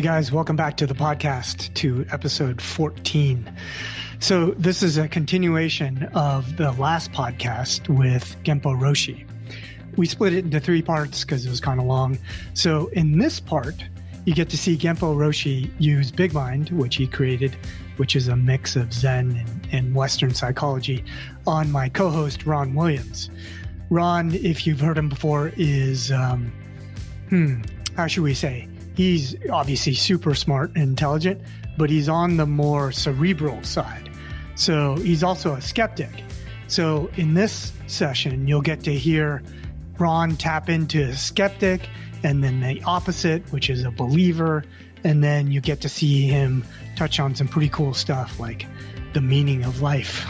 Hey guys, welcome back to the podcast, to episode 14. So this is a continuation of the last podcast with Genpo Roshi. We split it into 3 parts because it was kind of long. So in this part, you get to see Genpo Roshi use Big Mind, which he created, which is a mix of Zen and Western psychology, on my co-host, Ron Williams. Ron, if you've heard him before, is, how should we say? He's obviously super smart and intelligent, but he's on the more cerebral side. So he's also a skeptic. So in this session, you'll get to hear Ron tap into a skeptic, and then the opposite, which is a believer. And then you get to see him touch on some pretty cool stuff like the meaning of life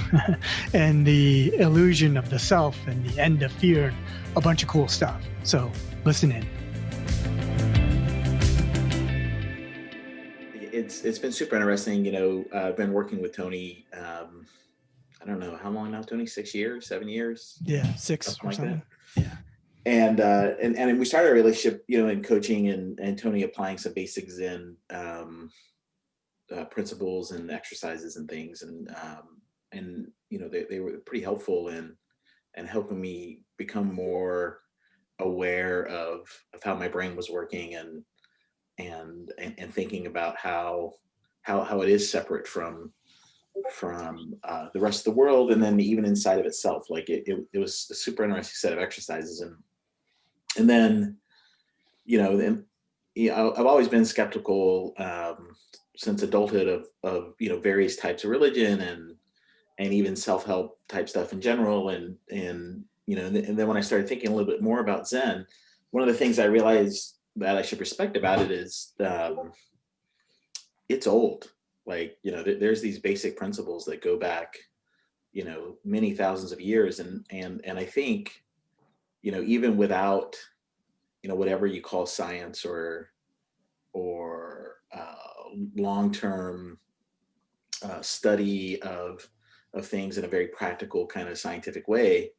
and the illusion of the self and the end of fear, and a bunch of cool stuff. So listen in. It's been super interesting. I've been working with Tony. I don't know how long now, Tony. 6 years, 7 years. Yeah, 6 or something. Yeah. And we started a relationship, in coaching and Tony applying some basic Zen principles and exercises and things, and they were pretty helpful in helping me become more aware of how my brain was working and thinking about how it is separate from the rest of the world, and then even inside of itself. Like it was a super interesting set of exercises, and then I've always been skeptical since adulthood of various types of religion and even self-help type stuff in general, and then when I started thinking a little bit more about Zen, one of the things I realized that I should respect about it is it's old. Like, there's these basic principles that go back, many thousands of years. And I think, even without, whatever you call science or long-term study of things in a very practical kind of scientific way,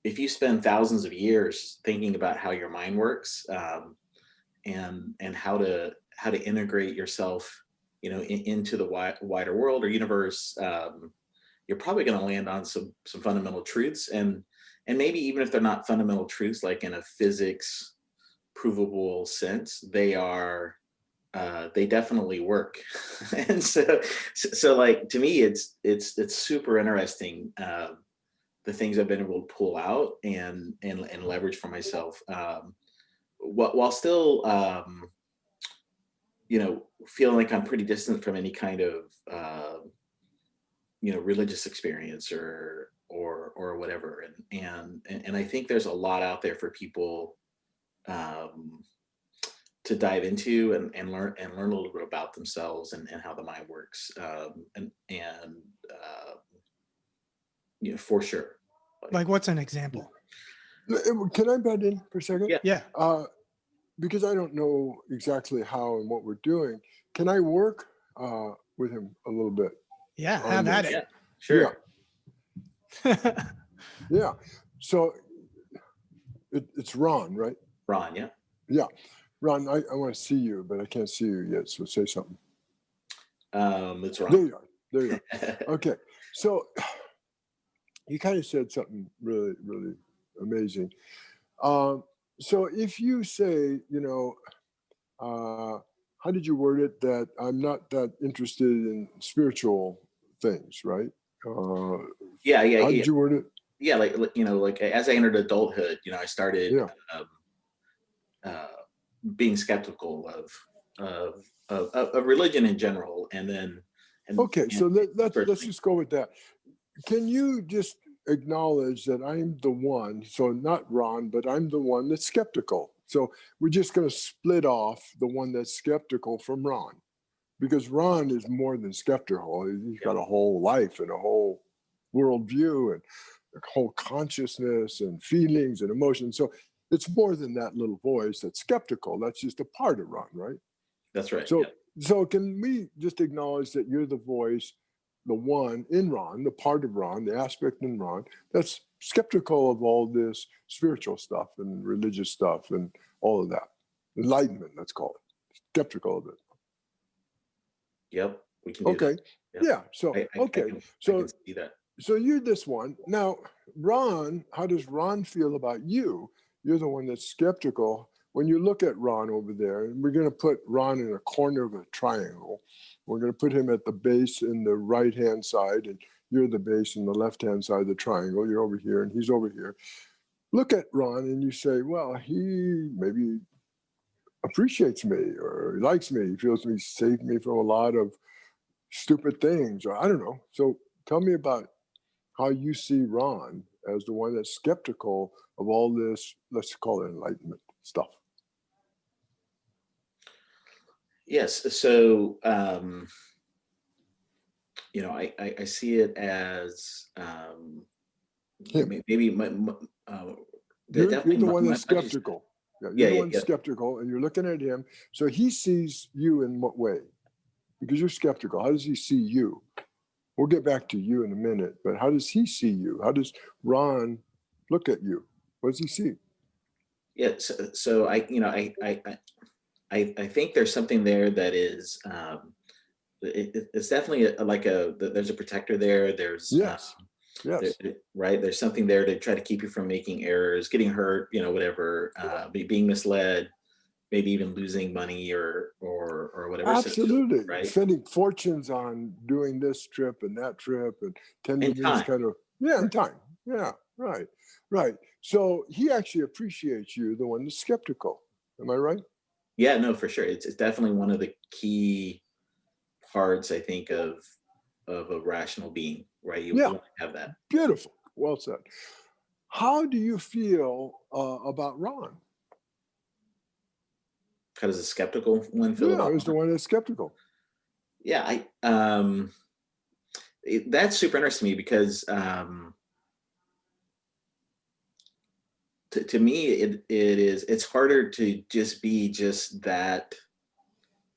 if you spend thousands of years thinking about how your mind works, and how to integrate yourself, into the wider world or universe, you're probably going to land on some fundamental truths, and maybe even if they're not fundamental truths, like in a physics provable sense, they definitely work. And so like, to me, it's super interesting. The things I've been able to pull out and leverage for myself, while still, feeling like I'm pretty distant from any kind of, religious experience or whatever. And I think there's a lot out there for people to dive into and learn a little bit about themselves and how the mind works, for sure. Like, what's an example? Can I butt in for a second? Yeah. Because I don't know exactly how and what we're doing. Can I work with him a little bit? Yeah, have at it. Yeah, sure. Yeah. Yeah. So it's Ron, right? Ron, yeah. Yeah. Ron, I want to see you, but I can't see you yet. So say something. It's Ron. There you are. There you are. Okay. So you kind of said something really, really amazing. So if you say, how did you word it? That I'm not that interested in spiritual things, right? Yeah. How did you word it? Yeah, like as I entered adulthood, I started being skeptical of religion in general, So let's just go with that. Can you just acknowledge that I'm the one, so not Ron, but I'm the one that's skeptical. So we're just going to split off the one that's skeptical from Ron, because Ron is more than skeptical. He's got a whole life and a whole worldview and a whole consciousness and feelings and emotions. So it's more than that little voice that's skeptical. That's just a part of Ron, right? That's right. So can we just acknowledge that you're the voice, the one in Ron, the part of Ron, the aspect in Ron that's skeptical of all this spiritual stuff and religious stuff and all of that. Enlightenment, let's call it. skeptical of it. Yep, we can do Okay. that. Yep. Yeah. So I can see that. So you're this one. Now, Ron, how does Ron feel about you? You're the one that's skeptical. When you look at Ron over there, and we're going to put Ron in a corner of a triangle. We're going to put him at the base in the right-hand side, and you're the base in the left-hand side of the triangle. You're over here, and he's over here. Look at Ron, and you say, well, he maybe appreciates me, or he likes me. He feels he saved me from a lot of stupid things, or I don't know. So tell me about how you see Ron as the one that's skeptical of all this, let's call it enlightenment stuff. Yes. So, I see it as maybe you're the one that's skeptical. You're the one yeah. skeptical, and you're looking at him. So he sees you in what way? Because you're skeptical. How does he see you? We'll get back to you in a minute, but how does he see you? How does Ron look at you? What does he see? Yeah. So I think there's something there that is, it's definitely there's a protector there. There's yes. Right. There's something there to try to keep you from making errors, getting hurt, whatever, being misled, maybe even losing money or whatever. Absolutely. So, right. Spending fortunes on doing this trip and that trip and tending these kind of, and time. Yeah. Right. So he actually appreciates you, the one that's skeptical. Am I right? Yeah, no, for sure. It's definitely one of the key parts, I think, of a rational being, right? You want to have that. Beautiful. Well said. How do you feel about Ron? How does a skeptical one feel about? Yeah, is the one that's skeptical. Yeah, that's super interesting to me because to me it's harder to just be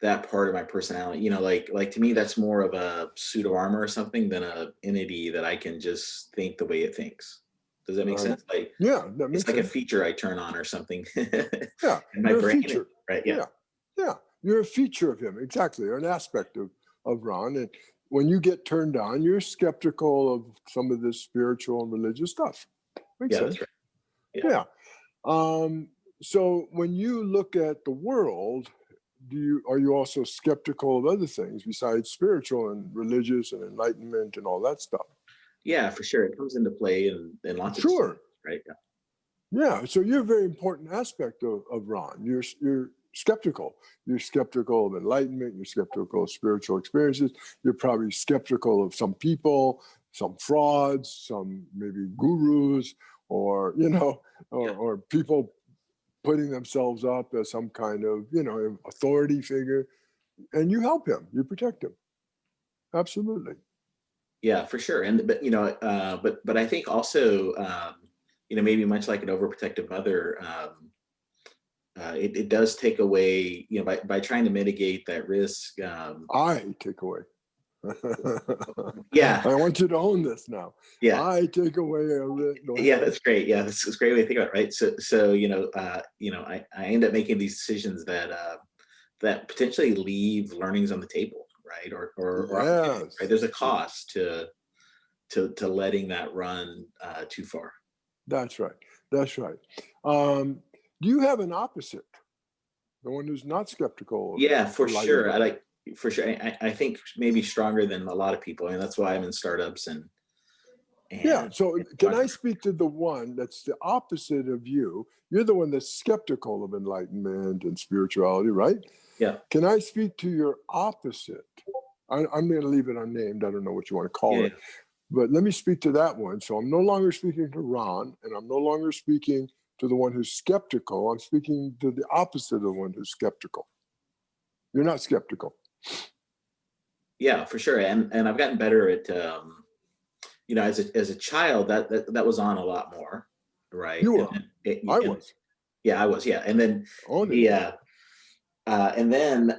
that part of my personality. Like to me that's more of a suit of armor or something than a entity that I can just think the way it thinks. Does that make sense? Like, yeah, that makes it's like sense. a feature I turn on or something. Yeah, in my brain, feature. Right? Yeah. You're a feature of him, exactly, or an aspect of Ron. And when you get turned on, you're skeptical of some of this spiritual and religious stuff. Makes sense. That's right. Yeah. So when you look at the world, are you also skeptical of other things besides spiritual and religious and enlightenment and all that stuff? Yeah, for sure. It comes into play in lots of sure. Right. Yeah. So you're a very important aspect of Ron. You're skeptical. You're skeptical of enlightenment. You're skeptical of spiritual experiences. You're probably skeptical of some people, some frauds, some maybe gurus, or or people putting themselves up as some kind of authority figure. And you help him. You protect him. Absolutely. Yeah, for sure. But I think also maybe much like an overprotective mother. It does take away, by trying to mitigate that risk. I take away. Yeah. I want you to own this now. Yeah. I take away a risk. Yeah, that's great. Yeah, that's a great way to think about it, right? So I end up making these decisions that potentially leave learnings on the table, right? Or right? There's a cost to letting that run too far. That's right. Do you have an opposite? The one who's not skeptical? Yeah, for sure. I think maybe stronger than a lot of people. I mean, that's why I'm in startups and yeah. So can I speak to the one that's the opposite of you? You're the one that's skeptical of enlightenment and spirituality, right? Yeah. Can I speak to your opposite? I'm going to leave it unnamed. I don't know what you want to call it. But let me speak to that one. So I'm no longer speaking to Ron, and I'm no longer speaking to the one who's skeptical. I'm speaking to the opposite of the one who's skeptical. You're not skeptical. Yeah, for sure. And I've gotten better at, as a child, that was on a lot more, right? You were. I was. Yeah, I was. Yeah, and then and then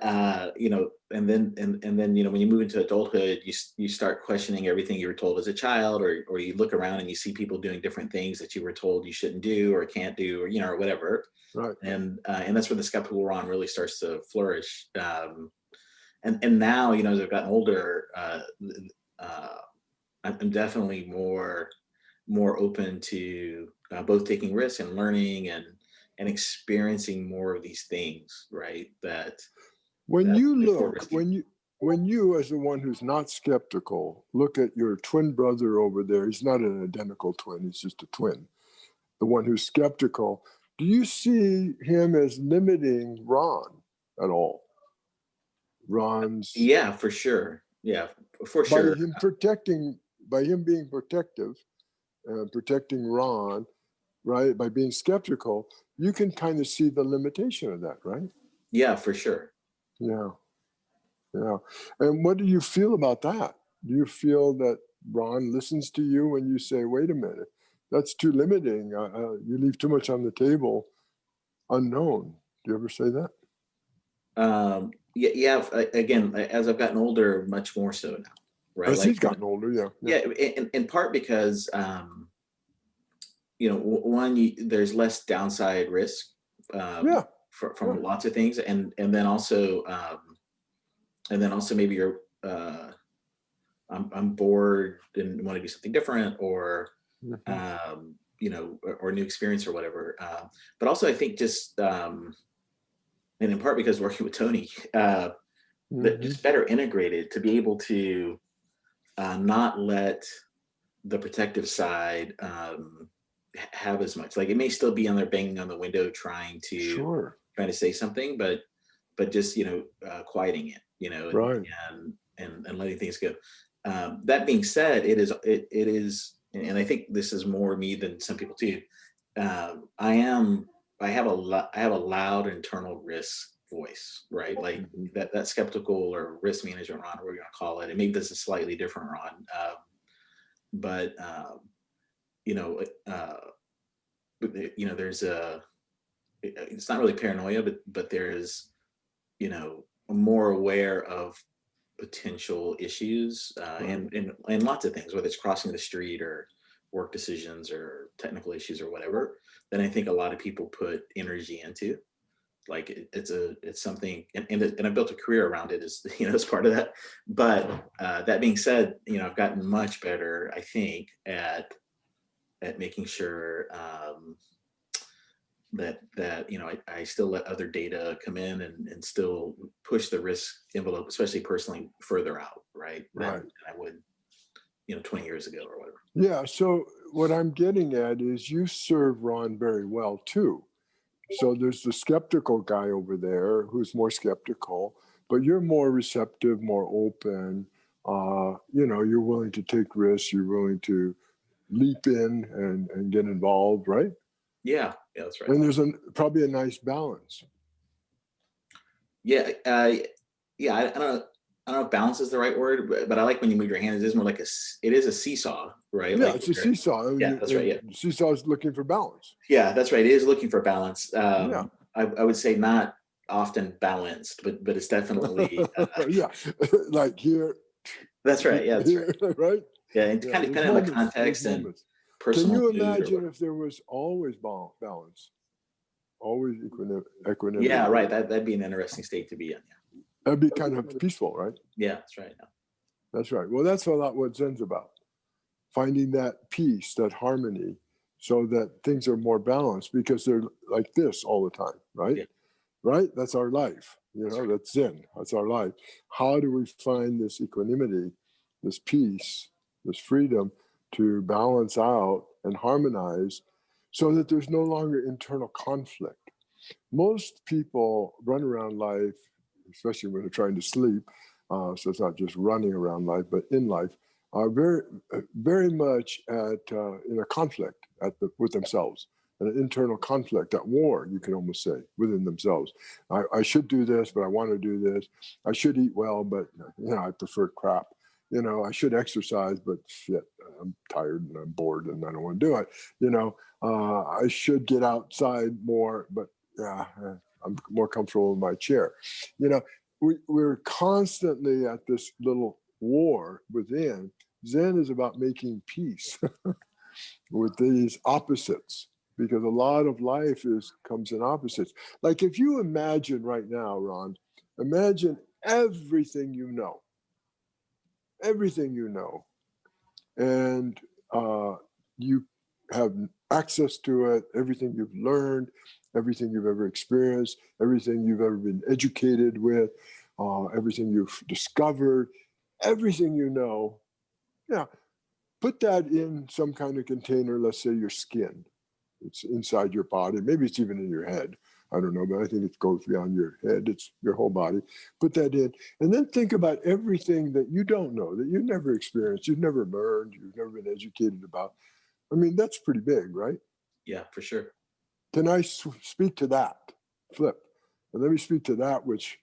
and then when you move into adulthood, you start questioning everything you were told as a child, or you look around and you see people doing different things that you were told you shouldn't do or can't do, or or whatever. Right. And that's where the skeptical Ron really starts to flourish. And now, as I've gotten older, I'm definitely more open to both taking risks and learning and experiencing more of these things, right? When you look, risky. when you as the one who's not skeptical, look at your twin brother over there, he's not an identical twin, he's just a twin. The one who's skeptical, do you see him as limiting Ron at all? Ron's Yeah, for sure. Yeah, for sure. By him being protective and protecting Ron, right? By being skeptical, you can kind of see the limitation of that, right? Yeah, for sure. Yeah. Yeah. And what do you feel about that? Do you feel that Ron listens to you when you say, wait a minute, that's too limiting. You leave too much on the table unknown. Do you ever say that? Yeah. Again, as I've gotten older, much more so now, right? As he's gotten older, yeah. Yeah, in part because, one, there's less downside risk from lots of things. And then also, maybe you're, I'm bored and want to do something different, or, or new experience or whatever. But also I think just, and in part because working with Tony, that just better integrated to be able to not let the protective side have as much. Like, it may still be on there banging on the window trying to say something, but just quieting it, right. and letting things go. That being said, it is, and I think this is more me than some people too. I have a loud internal risk voice, right? Like that skeptical or risk management Ron, we're going to call it. And maybe this is slightly different Ron, but there's it's not really paranoia, but there's more aware of potential issues and lots of things, whether it's crossing the street or work decisions or technical issues or whatever, then I think a lot of people put energy into. Like, it's something, and I built a career around it as as part of that. But that being said, I've gotten much better, I think, at making sure that I still let other data come in and still push the risk envelope, especially personally, further out, right? Than I would 20 years ago or whatever. Yeah. So what I'm getting at is you serve Ron very well too. So there's the skeptical guy over there who's more skeptical, but you're more receptive, more open. You're willing to take risks. You're willing to leap in and get involved, right? Yeah, that's right. And there's probably a nice balance. Yeah, I don't know if balance is the right word, but I like when you move your hands. It is more like it is a seesaw, right? Yeah, like, it's a seesaw. Yeah, that's right. Yeah, seesaw is looking for balance. Yeah, that's right. It is looking for balance. I would say not often balanced, but it's definitely yeah, like here. That's right. Yeah, that's right. Right. Yeah, and kind of depending on the context and personal. Can you imagine if there was always balance, always equanimity? Yeah, right. That'd be an interesting state to be in. Yeah. That'd be kind of peaceful, right? Yeah, that's right. Yeah. That's right. Well, that's a lot what Zen's about. Finding that peace, that harmony, so that things are more balanced, because they're like this all the time, right? Yeah. Right? That's our life. That's Zen. That's our life. How do we find this equanimity, this peace, this freedom to balance out and harmonize so that there's no longer internal conflict? Most people run around life, especially when they're trying to sleep, so it's not just running around life, but in life, are very, very much in a conflict with themselves, an internal conflict, at war, you can almost say, within themselves. I should do this, but I want to do this. I should eat well, but I prefer crap. I should exercise, but shit, I'm tired and I'm bored and I don't want to do it. I should get outside more, but I'm more comfortable in my chair. You know, we're constantly at this little war within. Zen is about making peace with these opposites, because a lot of life comes in opposites. Like if you imagine right now, Ron, imagine everything you know, and you have access to it, everything you've learned, everything you've ever experienced, everything you've ever been educated with, everything you've discovered, everything you know. Yeah, put that in some kind of container, let's say your skin. It's inside your body. Maybe it's even in your head. I don't know, but I think it goes beyond your head. It's your whole body. Put that in. And then think about everything that you don't know, that you've never experienced, you've never learned, you've never been educated about. I mean, that's pretty big, right? Yeah, for sure. Can I speak to that? Flip. And let me speak to that which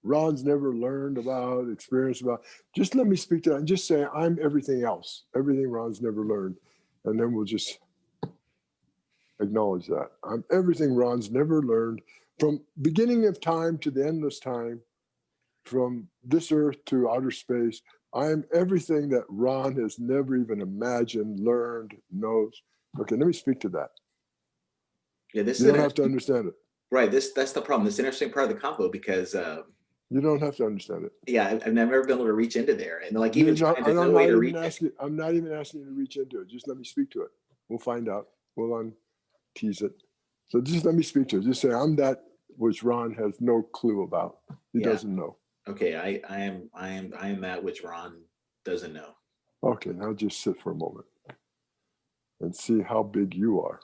Ron's never learned about, experienced about. Just let me speak to that and just say, I'm everything else, everything Ron's never learned. And then we'll just acknowledge that. I'm everything Ron's never learned, from beginning of time to the endless time, from this earth to outer space. I'm everything that Ron has never even imagined, learned, knows. Okay, let me speak to that. Yeah, this you don't have to understand it. Right. That's the problem. This interesting part of the combo, because you don't have to understand it. Yeah, I've never been able to reach into there, and like even there's no way to reach it. I'm not even asking you to reach into it. Just let me speak to it. We'll find out. We'll tease it. So just let me speak to it. Just say I'm that which Ron has no clue about. He doesn't know. Okay, I am that which Ron doesn't know. Okay, now just sit for a moment and see how big you are,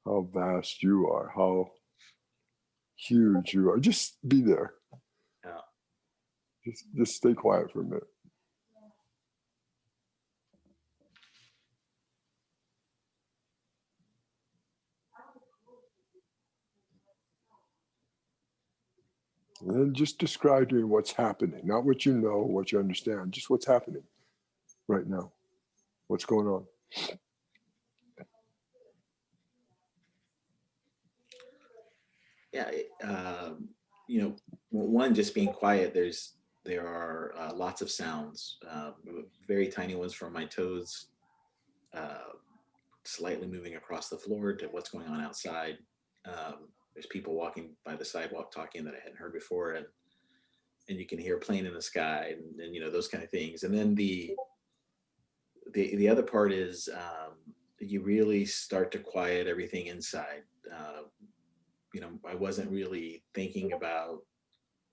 how vast you are, how huge you are. Just be there. Yeah. Just stay quiet for a minute. And then just describe to me what's happening, not what you know, what you understand, just what's happening right now. What's going on? Yeah, one, just being quiet. There are lots of sounds, very tiny ones from my toes, slightly moving across the floor, to what's going on outside. There's people walking by the sidewalk talking that I hadn't heard before, and you can hear a plane in the sky, and those kind of things. And then the other part is you really start to quiet everything inside. I wasn't really thinking about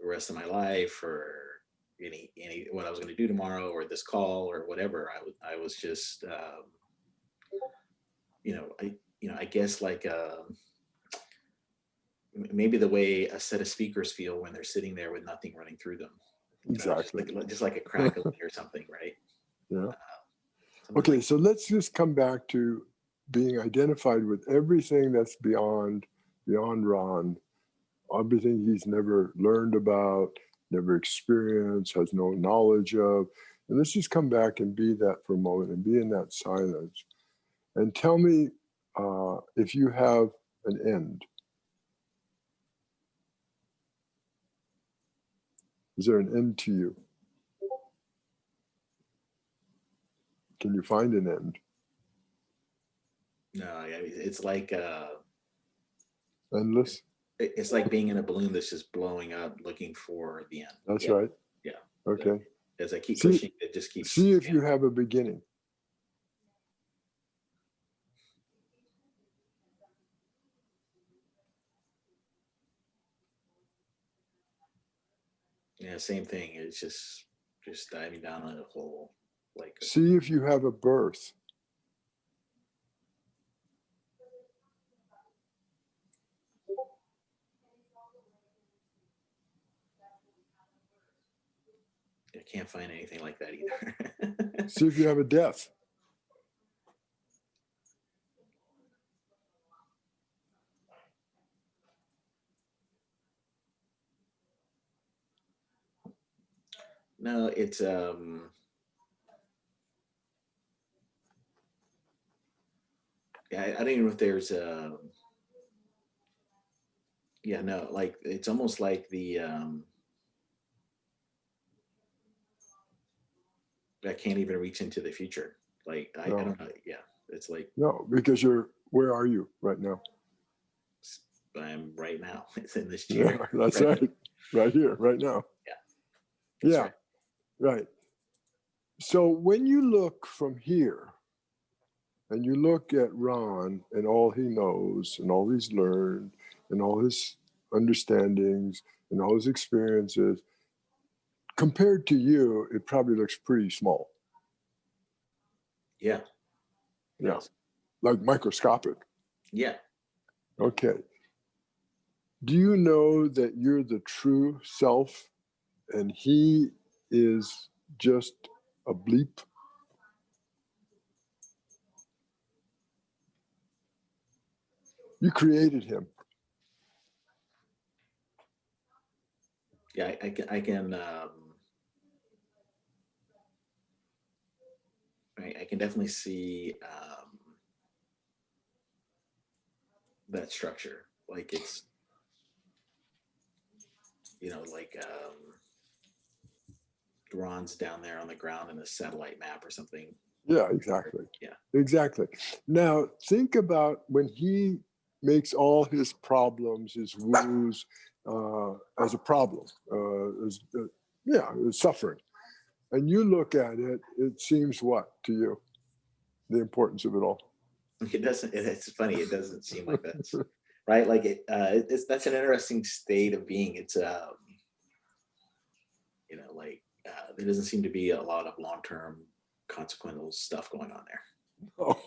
the rest of my life, or any what I was going to do tomorrow, or this call, or whatever. I was just I guess like maybe the way a set of speakers feel when they're sitting there with nothing running through them. Exactly. Just like a crackling or something, right? Yeah. Okay, so let's just come back to being identified with everything that's beyond Ron, everything he's never learned about, never experienced, has no knowledge of. And let's just come back and be that for a moment and be in that silence. And tell me if you have an end. Is there an end to you? Can you find an end? No, it's like endless. It's like being in a balloon that's just blowing up, looking for the end. That's right. Yeah. Okay. As I keep pushing, it just keeps. See if you have a beginning. Yeah, same thing. It's just diving down a hole. Like. See if you have a birth. I can't find anything like that either. See if you have a death. No, it's yeah, I don't even know if there's Yeah, no, like it's almost like the I can't even reach into the future. Like I No, don't know. Yeah, it's like no, because where are you right now? I'm right now. It's in this Yeah, chair. that's Right. right. Right here, right now. Yeah, that's Yeah, right. right. So when you look from here and you look at Ron and all he knows and all he's learned and all his understandings and all his experiences, compared to you, it probably looks pretty small. Yeah. Yeah, Yes. like microscopic. Yeah. Okay. Do you know that you're the true self and he is just a bleep? You created him. Yeah. I can. I can definitely see that structure. Like it's, like Ron's down there on the ground in a satellite map or something. Yeah, exactly. Yeah. Exactly. Now, think about when he makes all his problems, his woes, as a problem, as suffering. And you look at it, it seems what to you? The importance of it all. It doesn't. It's funny. It doesn't seem like that's right. Like that's an interesting state of being. It's like there doesn't seem to be a lot of long-term consequential stuff going on there. Oh.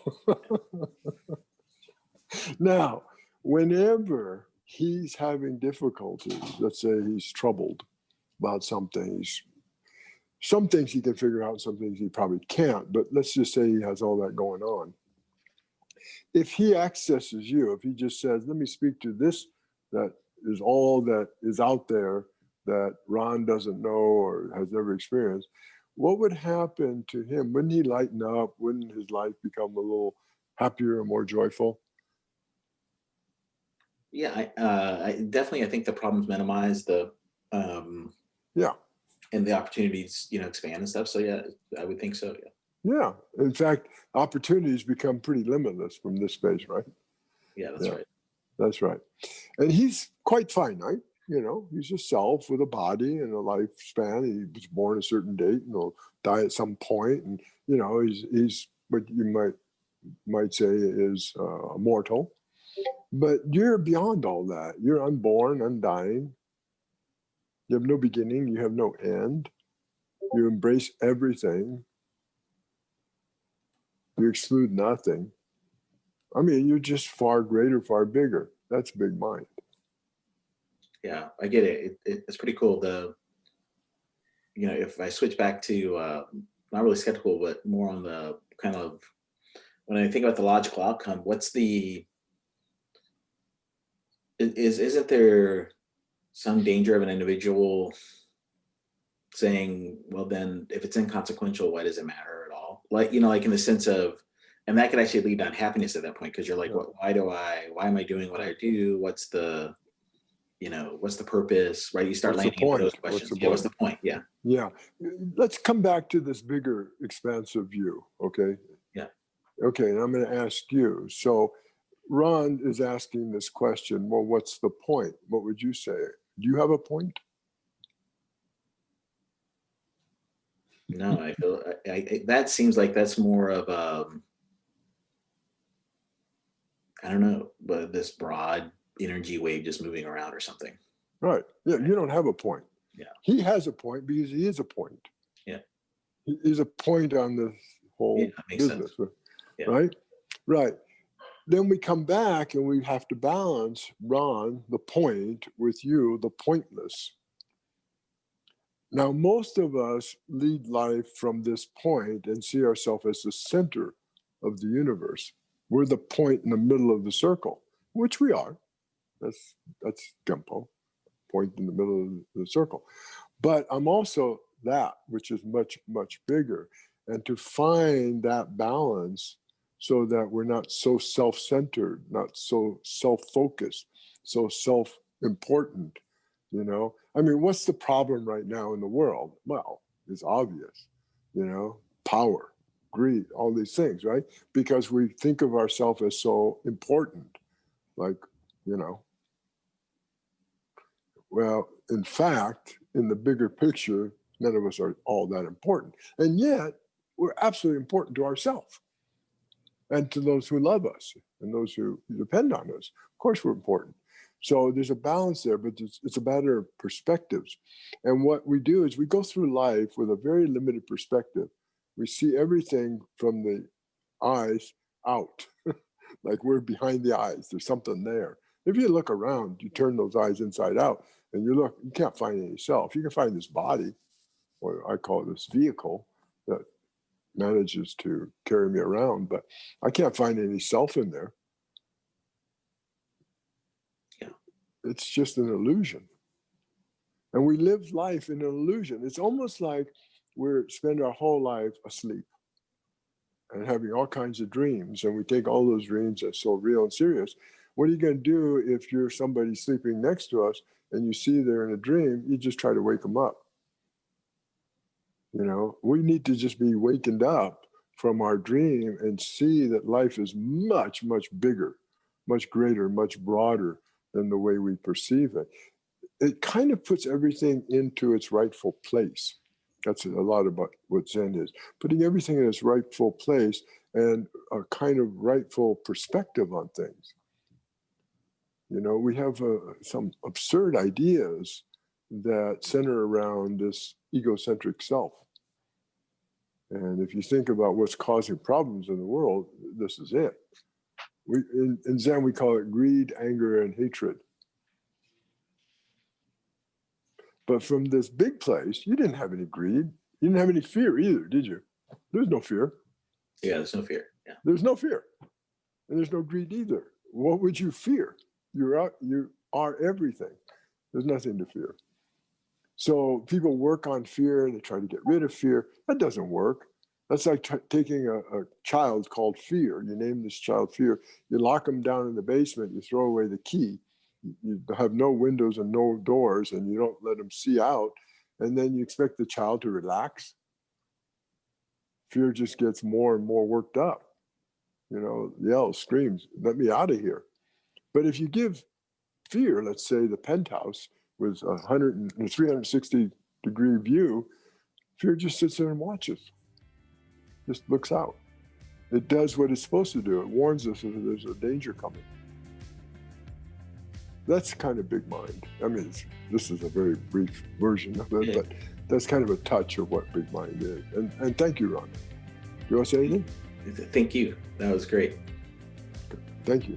Now, whenever he's having difficulties, let's say he's troubled about something, some things he can figure out, some things he probably can't, but let's just say he has all that going on. If he accesses you, if he just says, let me speak to this, that is all that is out there that Ron doesn't know or has never experienced, what would happen to him? Wouldn't he lighten up? Wouldn't his life become a little happier and more joyful? Yeah, I think the problems minimize the Yeah. and the opportunities expand and stuff. So yeah, I would think so. Yeah. Yeah. In fact, opportunities become pretty limitless from this space, right? Yeah, that's right. That's right. And he's quite finite. He's a self with a body and a lifespan. He was born a certain date and he'll die at some point. And, he's what you might say is mortal. But you're beyond all that. You're unborn, undying. You have no beginning. You have no end. You embrace everything. You exclude nothing. I mean, you're just far greater, far bigger. That's big mind. Yeah, I get it. It's pretty cool. If I switch back to not really skeptical, but more on the kind of when I think about the logical outcome, isn't there some danger of an individual saying, well, then if it's inconsequential, why does it matter at all? Like, like in the sense of, and that could actually lead to unhappiness at that point, because you're like, why am I doing what I do? What's the purpose, right? You start landing into those questions. What's the point? Yeah. Yeah. Let's come back to this bigger, expansive view. Okay. Yeah. Okay. And I'm going to ask you. So Ron is asking this question. Well, what's the point? What would you say? Do you have a point? No, I feel that seems like that's more of I don't know, but this broad energy wave just moving around or something. Right. Yeah. You don't have a point. Yeah. He has a point because he is a point. Yeah. He's a point on this whole business. Yeah. Right. Right. Then we come back and we have to balance Ron, the point, with you, the pointless. Now, most of us lead life from this point and see ourselves as the center of the universe. We're the point in the middle of the circle, which we are. That's Genpo, point in the middle of the circle. But I'm also that, which is much, much bigger. And to find that balance so that we're not so self-centered, not so self-focused, so important, you know? I mean, what's the problem right now in the world? Well, it's obvious, you know, power, greed, all these things, right? Because we think of ourselves as so important, like, you know. Well, in fact, in the bigger picture, none of us are all that important. And yet, we're absolutely important to ourselves and to those who love us and those who depend on us. Of course, we're important. So there's a balance there, but it's a matter of perspectives. And what we do is we go through life with a very limited perspective. We see everything from the eyes out, like we're behind the eyes. There's something there. If you look around, you turn those eyes inside out and you look, you can't find any self. You can find this body, or I call it this vehicle that manages to carry me around, but I can't find any self in there. Yeah. It's just an illusion. And we live life in an illusion. It's almost like we spend our whole life asleep and having all kinds of dreams. And we take all those dreams as so real and serious. What are you going to do if you're somebody sleeping next to us and you see they're in a dream? You just try to wake them up. You know, we need to just be wakened up from our dream and see that life is much, much bigger, much greater, much broader than the way we perceive it. It kind of puts everything into its rightful place. That's a lot about what Zen is, putting everything in its rightful place and a kind of rightful perspective on things. You know, we have some absurd ideas that center around this egocentric self. And if you think about what's causing problems in the world, this is it. In Zen, we call it greed, anger, and hatred. But from this big place, you didn't have any greed. You didn't have any fear either, did you? There's no fear. Yeah, there's no fear. Yeah. There's no fear. And there's no greed either. What would you fear? You are everything. There's nothing to fear. So people work on fear, they try to get rid of fear. That doesn't work. That's like taking a child called Fear. You name this child Fear. You lock them down in the basement. You throw away the key. You have no windows and no doors, and you don't let them see out. And then you expect the child to relax. Fear just gets more and more worked up. You know, yells, screams, let me out of here. But if you give Fear, let's say the penthouse with a 360-degree view, Fear just sits there and watches. Just looks out. It does what it's supposed to do. It warns us if there's a danger coming. That's kind of big mind. I mean, this is a very brief version of it, but that's kind of a touch of what big mind is. And thank you, Ron. Do you want to say anything? Thank you. That was great. Thank you.